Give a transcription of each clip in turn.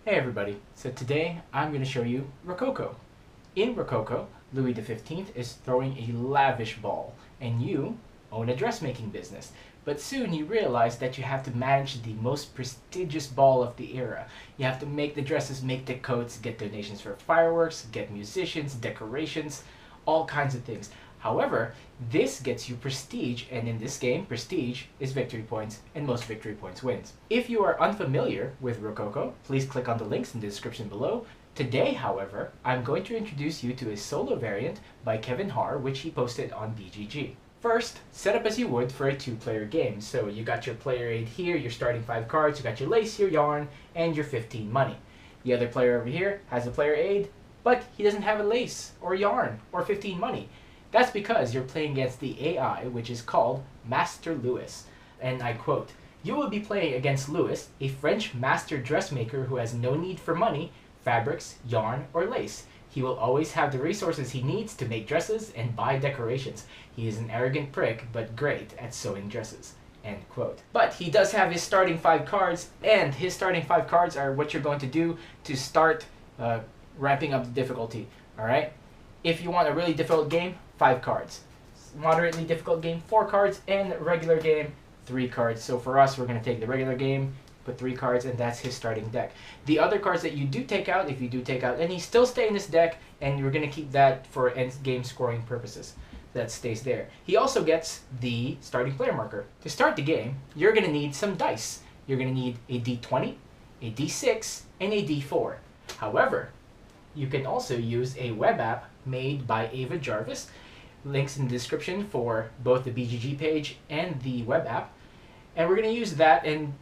Hey everybody, so today I'm going to show you Rokoko. In Rokoko, Louis XV is throwing a lavish ball, and you own a dressmaking business. But soon you realize that you have to manage the most prestigious ball of the era. You have to make the dresses, make the coats, get donations for fireworks, get musicians, decorations, all kinds of things. However, this gets you prestige, and in this game, prestige is victory points, and most victory points wins. If you are unfamiliar with Rokoko, please click on the links in the description below. Today, however, I'm going to introduce you to a solo variant by Kevin Haar, which he posted on BGG. First, set up as you would for a two-player game. So you got your player aid here, your starting 5 cards, you got your lace, your yarn, and your 15 money. The other player over here has a player aid, but he doesn't have a lace, or yarn, or 15 money. That's because you're playing against the AI, which is called Master Louis. And I quote, "You will be playing against Louis, a French master dressmaker who has no need for money, fabrics, yarn, or lace. He will always have the resources he needs to make dresses and buy decorations. He is an arrogant prick, but great at sewing dresses." End quote. But he does have his starting 5 cards, and his starting 5 cards are what you're going to do to start ramping up the difficulty. Alright? If you want a really difficult game, 5 cards. Moderately difficult game, 4 cards, and regular game, 3 cards. So for us, we're going to take the regular game, put 3 cards, and that's his starting deck. The other cards that you do take out, if you do take out any, still stay in this deck, and you're going to keep that for end game scoring purposes. That stays there. He also gets the starting player marker. To start the game, you're going to need some dice. You're going to need a D20, a D6, and a D4. However, you can also use a web app made by Ava Jarvis. Links in the description for both the BGG page and the web app. And we're going to use that, and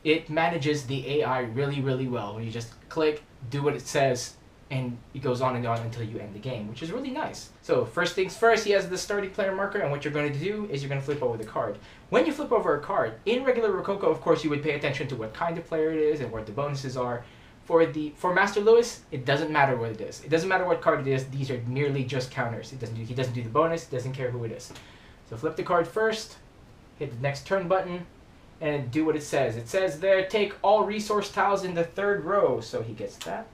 it manages the AI really well. You just click, do what it says, and it goes on and on until you end the game, which is really nice. So first things first, he has the starting player marker, and what you're going to do is you're going to flip over the card. When you flip over a card, in regular Rokoko, of course, you would pay attention to what kind of player it is and what the bonuses are. For Master Louis, it doesn't matter what it is. It doesn't matter what card it is. These are merely just counters. He doesn't do the bonus. Doesn't care who it is. So flip the card first, hit the next turn button, and do what it says. It says there, take all resource tiles in the 3rd row. So he gets that.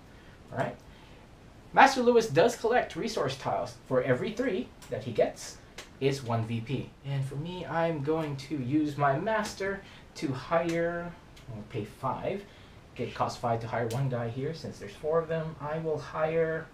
All right. Master Louis does collect resource tiles. For every 3 that he gets is 1 VP. And for me, I'm going to use my master to hire. I'll pay 5. It costs 5 to hire 1 guy here. Since there's 4 of them, I will hire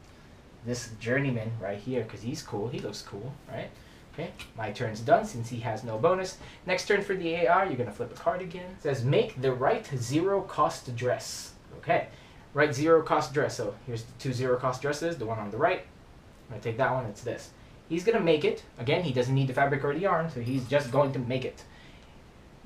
this journeyman right here because he's cool. He looks cool, right? Okay, my turn's done since he has no bonus. Next turn for the AI, you're going to flip a card again. It says, make the right 0-cost dress. Okay, right 0-cost dress. So here's the 2 0-cost dresses, the one on the right. I'm going to take that one, it's this. He's going to make it. Again, he doesn't need the fabric or the yarn, so he's just going to make it.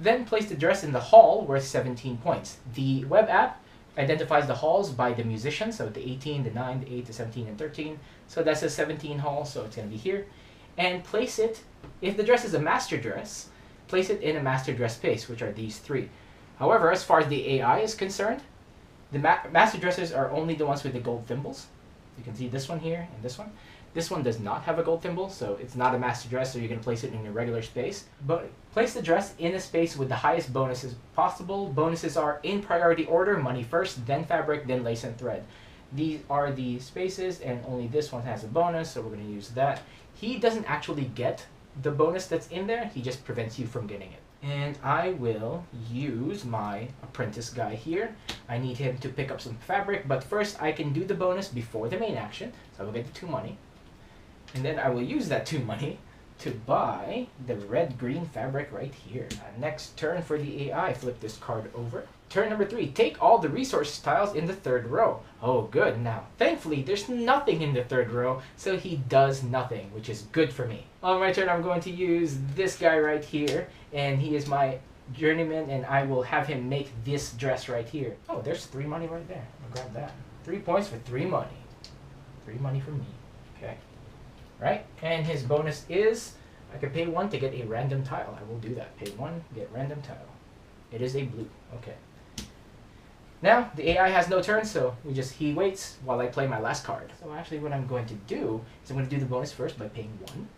Then place the dress in the hall worth 17 points. The web app identifies the halls by the musician, so the 18, the 9, the 8, the 17, and 13. So that's a 17 hall, so it's going to be here. And place it, if the dress is a master dress, place it in a master dress space, which are these 3. However, as far as the AI is concerned, the master dresses are only the ones with the gold thimbles. You can see this one here and this one. This one does not have a gold thimble, so it's not a master dress, so you're going to place it in a regular space. But place the dress in a space with the highest bonuses possible. Bonuses are in priority order, money first, then fabric, then lace and thread. These are the spaces, and only this one has a bonus, so we're going to use that. He doesn't actually get the bonus that's in there, he just prevents you from getting it. And I will use my apprentice guy here. I need him to pick up some fabric, but first I can do the bonus before the main action, so I will get the 2 money. And then I will use that 2 money to buy the red-green fabric right here. Next turn for the AI, flip this card over. Turn number 3, take all the resource tiles in the 3rd row. Oh, good. Now, thankfully, there's nothing in the 3rd row, so he does nothing, which is good for me. On my turn, I'm going to use this guy right here, and he is my journeyman, and I will have him make this dress right here. Oh, there's 3 money right there. I'll grab that. 3 points for 3 money. 3 money for me. Okay. Right? And his bonus is, I can pay 1 to get a random tile. I will do that. Pay 1, get random tile. It is a blue. Okay. Now, the AI has no turn, so he waits while I play my last card. So actually what I'm going to do is I'm going to do the bonus first by paying 1.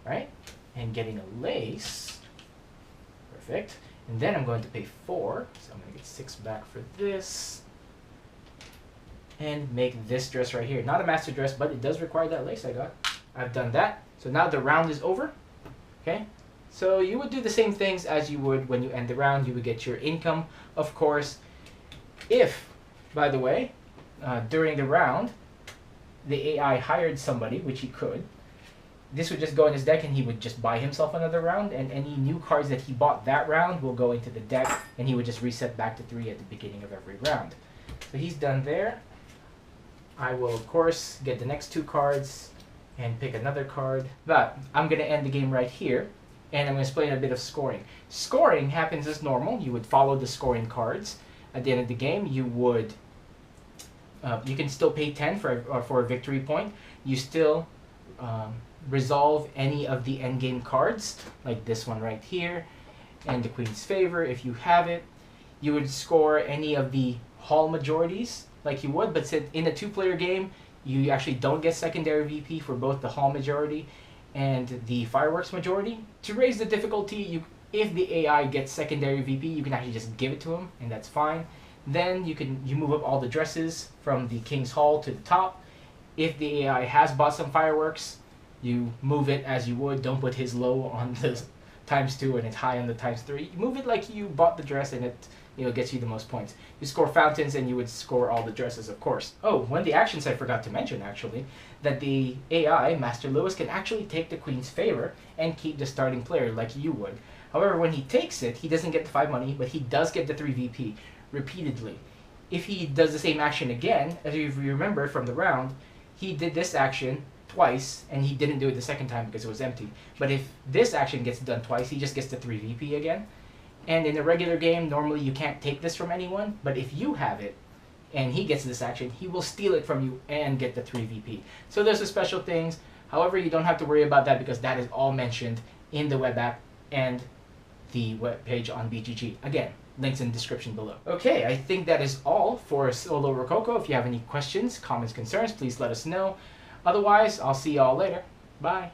Right? And getting a lace. Perfect. And then I'm going to pay 4. So I'm going to get 6 back for this. and make this dress right here. Not a master dress, but it does require that lace I got. I've done that. So now the round is over. Okay? So you would do the same things as you would when you end the round. You would get your income, of course. If, by the way, during the round, the AI hired somebody, which he could, this would just go in his deck and he would just buy himself another round, and any new cards that he bought that round will go into the deck, and he would just reset back to 3 at the beginning of every round. So he's done there. I will, of course, get the next 2 cards and pick another card. But I'm going to end the game right here, and I'm going to explain a bit of scoring. Scoring happens as normal. You would follow the scoring cards. At the end of the game, you would you can still pay 10 for a victory point. You still resolve any of the endgame cards, like this one right here, and the Queen's Favor if you have it. You would score any of the Hall majorities like you would, but since in a 2-player game, you actually don't get secondary VP for both the Hall majority and the Fireworks majority. To raise the difficulty, if the AI gets secondary VP, you can actually just give it to him, and that's fine. Then you move up all the dresses from the King's Hall to the top. If the AI has bought some Fireworks, you move it as you would. Don't put his low on the ×2 and it's high on the ×3. You move it like you bought the dress, and it gets you the most points. You score fountains, and you would score all the dresses, of course. Oh, one of the actions I forgot to mention, actually, that the AI, Master Lewis, can actually take the Queen's Favor and keep the starting player like you would. However, when he takes it, he doesn't get the 5 money, but he does get the 3 VP repeatedly. If he does the same action again, as you remember from the round, he did this action twice, and he didn't do it the second time because it was empty. But if this action gets done twice, he just gets the 3 VP again. And in a regular game, normally you can't take this from anyone, but if you have it, and he gets this action, he will steal it from you and get the 3 VP. So there's the special things. However, you don't have to worry about that because that is all mentioned in the web app and the web page on BGG. Again, links in the description below. Okay, I think that is all for Solo Rokoko. If you have any questions, comments, concerns, please let us know. Otherwise, I'll see y'all later. Bye.